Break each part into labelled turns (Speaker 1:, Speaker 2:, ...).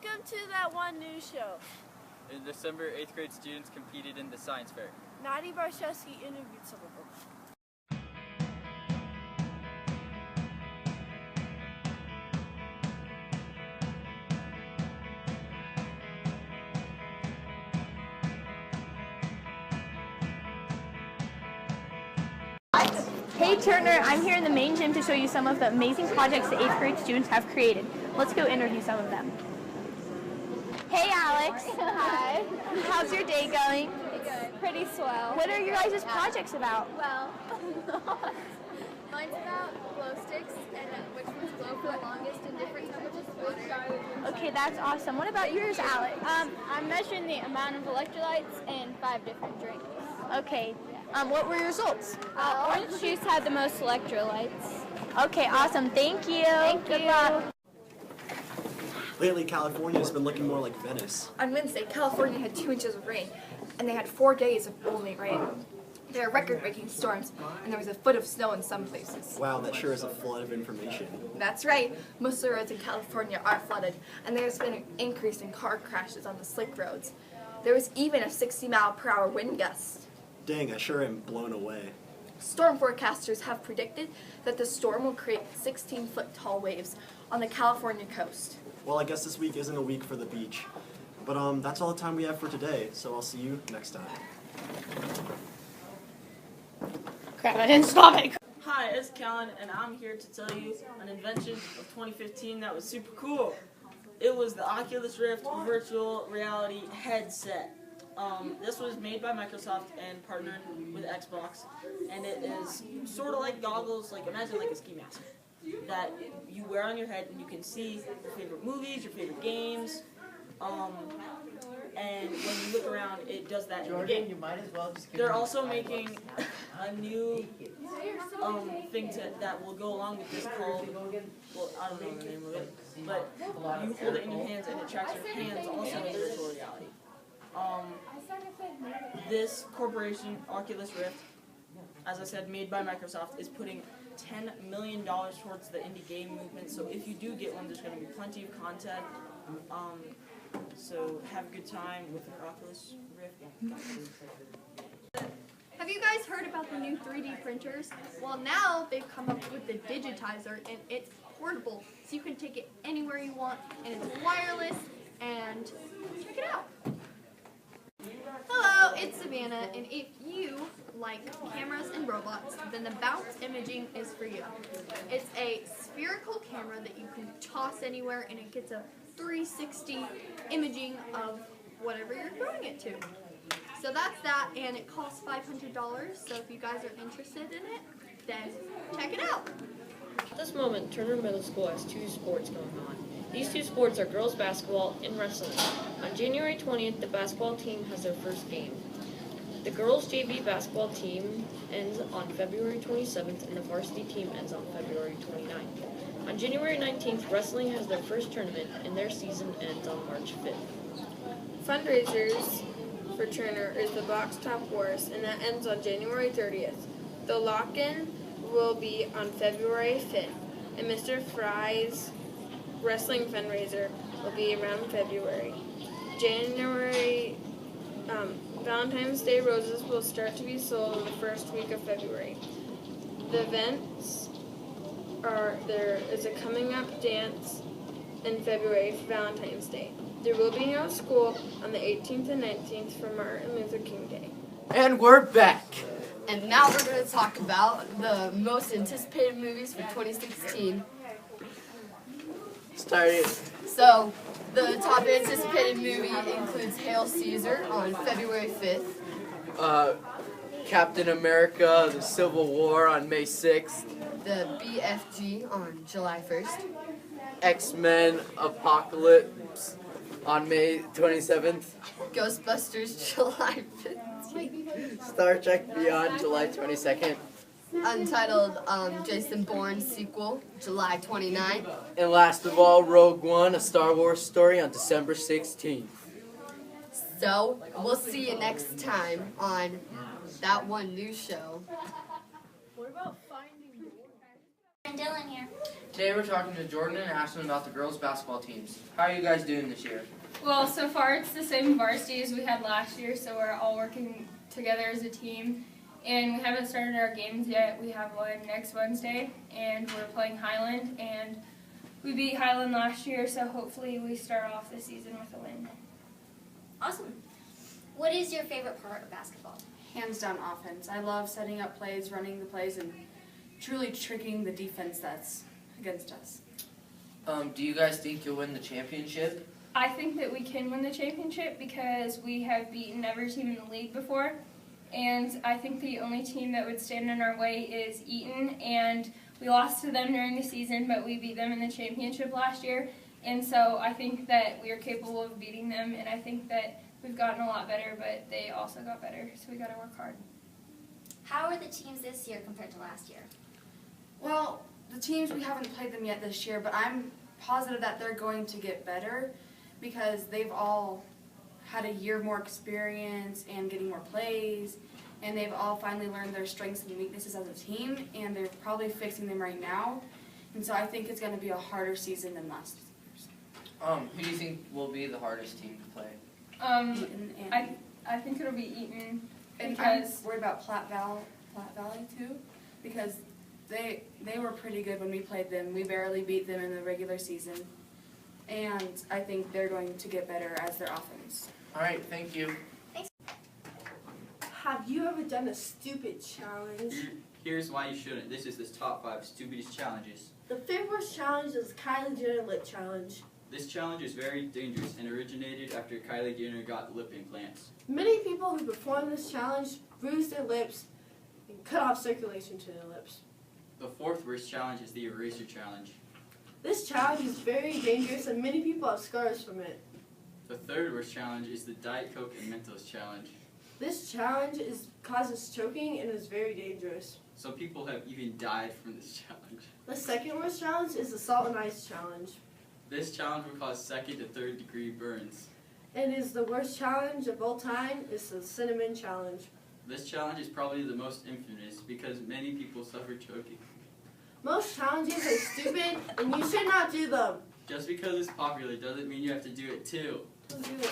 Speaker 1: Welcome to That One News Show.
Speaker 2: In December, 8th grade students competed in the science fair.
Speaker 1: Nadia Barshevsky interviewed some of them.
Speaker 3: Hey Turner, I'm here in the main gym to show you some of the amazing projects the 8th grade students have created. Let's go interview some of them. Hey Alex.
Speaker 4: Hi.
Speaker 3: How's your day going?
Speaker 4: Good. Pretty swell.
Speaker 3: What are your guys' projects about?
Speaker 4: Well, mine's about glow sticks and which ones glow for the longest in different temperatures of water.
Speaker 3: Okay, that's awesome. What about yours, Alex?
Speaker 4: I'm measuring the amount of electrolytes in 5 different drinks.
Speaker 3: Okay. What were your results?
Speaker 4: Orange juice had the most electrolytes.
Speaker 3: Okay, awesome. Thank you.
Speaker 4: Good luck.
Speaker 5: Lately, California has been looking more like Venice.
Speaker 6: On Wednesday, California had 2 inches of rain, and they had 4 days of only rain. There are record-breaking storms, and there was a foot of snow in some places.
Speaker 5: Wow, that sure is a flood of information.
Speaker 6: That's right. Most of the roads in California are flooded, and there's been an increase in car crashes on the slick roads. There was even a 60-mile-per-hour wind gust.
Speaker 5: Dang, I sure am blown away.
Speaker 6: Storm forecasters have predicted that the storm will create 16-foot tall waves on the California coast.
Speaker 5: Well, I guess this week isn't a week for the beach. But that's all the time we have for today, so I'll see you next time.
Speaker 4: Crap, I didn't stop it.
Speaker 7: Hi, it's Kellen, and I'm here to tell you an invention of 2015 that was super cool. It was the Oculus Rift virtual reality headset. This was made by Microsoft and partnered with Xbox, and it is sort of like goggles, like imagine like a ski mask that you wear on your head, and you can see your favorite movies, your favorite games, and when you look around, it does that in the game. They're also making a new thing that will go along with this called, well, I don't know the name of it, but you hold it in your hands, and it tracks your hands also in virtual reality. This corporation, Oculus Rift, as I said, made by Microsoft, is putting $10 million towards the indie game movement. So if you do get one, there's going to be plenty of content. So have a good time with your Oculus Rift.
Speaker 8: Have you guys heard about the new 3D printers? Well, now they've come up with the Digitizer, and it's portable, so you can take it anywhere you want, and it's wireless, and check it out. Hello, it's Savannah, and if you like cameras and robots, then the Bounce Imaging is for you. It's a spherical camera that you can toss anywhere, and it gets a 360 imaging of whatever you're throwing it to. So that's that, and it costs $500, so if you guys are interested in it, then check it out.
Speaker 9: At this moment, Turner Middle School has 2 sports going on. These 2 sports are girls basketball and wrestling. On January 20th, the basketball team has their first game. The girls JV basketball team ends on February 27th, and the varsity team ends on February 29th. On January 19th, wrestling has their first tournament, and their season ends on March 5th.
Speaker 10: Fundraisers for Turner is the Box Top Wars, and that ends on January 30th. The lock-in will be on February 5th, and Mr. Fry's wrestling fundraiser will be around February. Valentine's Day roses will start to be sold in the first week of February. The events are there is a coming up dance in February for Valentine's Day. There will be no school on the 18th and 19th for Martin Luther King Day.
Speaker 11: And we're back.
Speaker 12: And now we're going to talk about the most anticipated movies for 2016.
Speaker 11: Started.
Speaker 12: So, the top anticipated movie includes Hail Caesar on February 5th.
Speaker 11: Captain America, the Civil War on May 6th.
Speaker 12: The BFG on July 1st.
Speaker 11: X-Men Apocalypse on May 27th.
Speaker 12: Ghostbusters July 15th.
Speaker 11: Star Trek Beyond July 22nd.
Speaker 12: Untitled Jason Bourne sequel, July 29th.
Speaker 11: And last of all, Rogue One, a Star Wars story on December 16th.
Speaker 12: So, we'll see you next time on That One News Show.
Speaker 1: What about finding
Speaker 13: Dylan here.
Speaker 11: Today we're talking to Jordan and Ashton about the girls' basketball teams. How are you guys doing this year?
Speaker 13: Well, so far it's the same varsity as we had last year, so we're all working together as a team. And we haven't started our games yet. We have one next Wednesday, and we're playing Highland. And we beat Highland last year, so hopefully we start off the season with a win.
Speaker 14: Awesome. What is your favorite part of basketball?
Speaker 15: Hands down offense. I love setting up plays, running the plays, and truly tricking the defense that's against us.
Speaker 11: Do you guys think you'll win the championship?
Speaker 13: I think that we can win the championship because we have beaten every team in the league before. And I think the only team that would stand in our way is Eaton, and we lost to them during the season, but we beat them in the championship last year. And so I think that we are capable of beating them, and I think that we've gotten a lot better, but they also got better, so we got to work hard.
Speaker 14: How are the teams this year compared to last year?
Speaker 15: Well, the teams, we haven't played them yet this year, but I'm positive that they're going to get better because they've all had a year more experience and getting more plays, and they've all finally learned their strengths and weaknesses as a team, and they're probably fixing them right now. And so I think it's going to be a harder season than last year's.
Speaker 11: Who do you think will be the hardest team to play?
Speaker 15: Eaton and
Speaker 13: I think it'll be Eaton.
Speaker 15: And
Speaker 13: Because
Speaker 15: I'm worried about Platte Valley too, because they were pretty good when we played them. We barely beat them in the regular season, and I think they're going to get better as their offense.
Speaker 11: All right, thank you.
Speaker 1: Have you ever done a stupid challenge?
Speaker 2: Here's why you shouldn't. This is the top 5 stupidest challenges.
Speaker 1: The fifth worst challenge is Kylie Jenner lip challenge.
Speaker 2: This challenge is very dangerous and originated after Kylie Jenner got lip implants.
Speaker 1: Many people who perform this challenge bruise their lips and cut off circulation to their lips.
Speaker 2: The 4th worst challenge is the eraser challenge.
Speaker 1: This challenge is very dangerous and many people have scars from it.
Speaker 2: The 3rd worst challenge is the Diet Coke and Mentos challenge.
Speaker 1: This challenge causes choking and is very dangerous.
Speaker 2: Some people have even died from this challenge.
Speaker 1: The second worst challenge is the salt and ice challenge.
Speaker 2: This challenge will cause 2nd to 3rd degree burns.
Speaker 1: And is the worst challenge of all time is the cinnamon challenge.
Speaker 2: This challenge is probably the most infamous because many people suffer choking.
Speaker 1: Most challenges are stupid and you should not do them.
Speaker 2: Just because it's popular doesn't mean you have to do it too.
Speaker 1: Don't do it.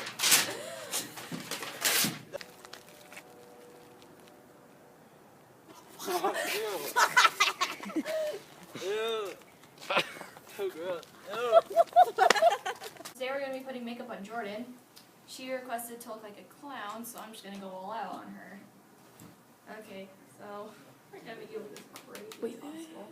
Speaker 16: Today we're going to be putting makeup on Jordan. She requested to look like a clown, so I'm just going to go all out on her. Okay, so we're going to make you look as crazy as possible.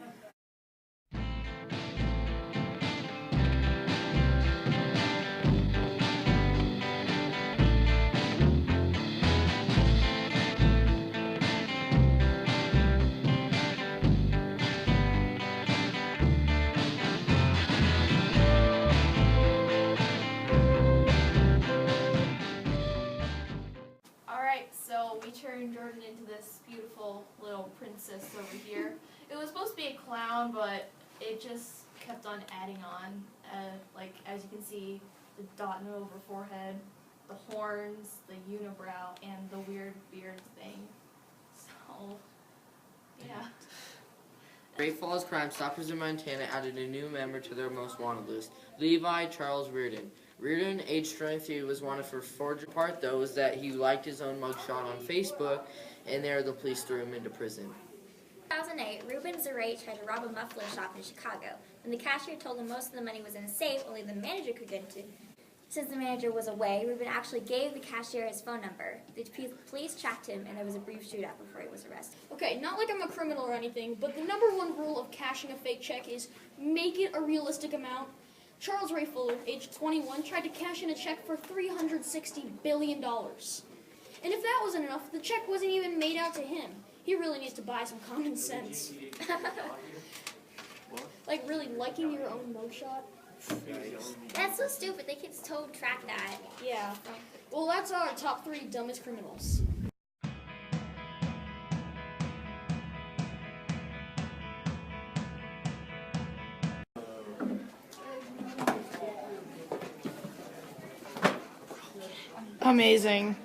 Speaker 16: So we turned Jordan into this beautiful little princess over here. It was supposed to be a clown, but it just kept on adding on. Like, as you can see, the dot in over forehead, the horns, the unibrow, and the weird beard thing. So, yeah.
Speaker 11: Great Falls Crime Stoppers in Montana added a new member to their most wanted list, Levi Charles Reardon. Reardon, aged 23, was wanted for forgery. Part, though, is that he liked his own mugshot on Facebook, and there the police threw him into prison.
Speaker 14: In 2008, Ruben Zaray tried to rob a muffler shop in Chicago. When the cashier told him most of the money was in a safe, only the manager could get into. Since the manager was away, Ruben actually gave the cashier his phone number. The police tracked him, and there was a brief shootout before he was arrested.
Speaker 8: Okay, not like I'm a criminal or anything, but the #1 rule of cashing a fake check is make it a realistic amount. Charles Ray Fuller, age 21, tried to cash in a check for $360 billion. And if that wasn't enough, the check wasn't even made out to him. He really needs to buy some common sense. Like really liking your own mugshot.
Speaker 14: That's so stupid. They can totally track that.
Speaker 8: Yeah. Well, that's our top 3 dumbest criminals.
Speaker 10: Amazing.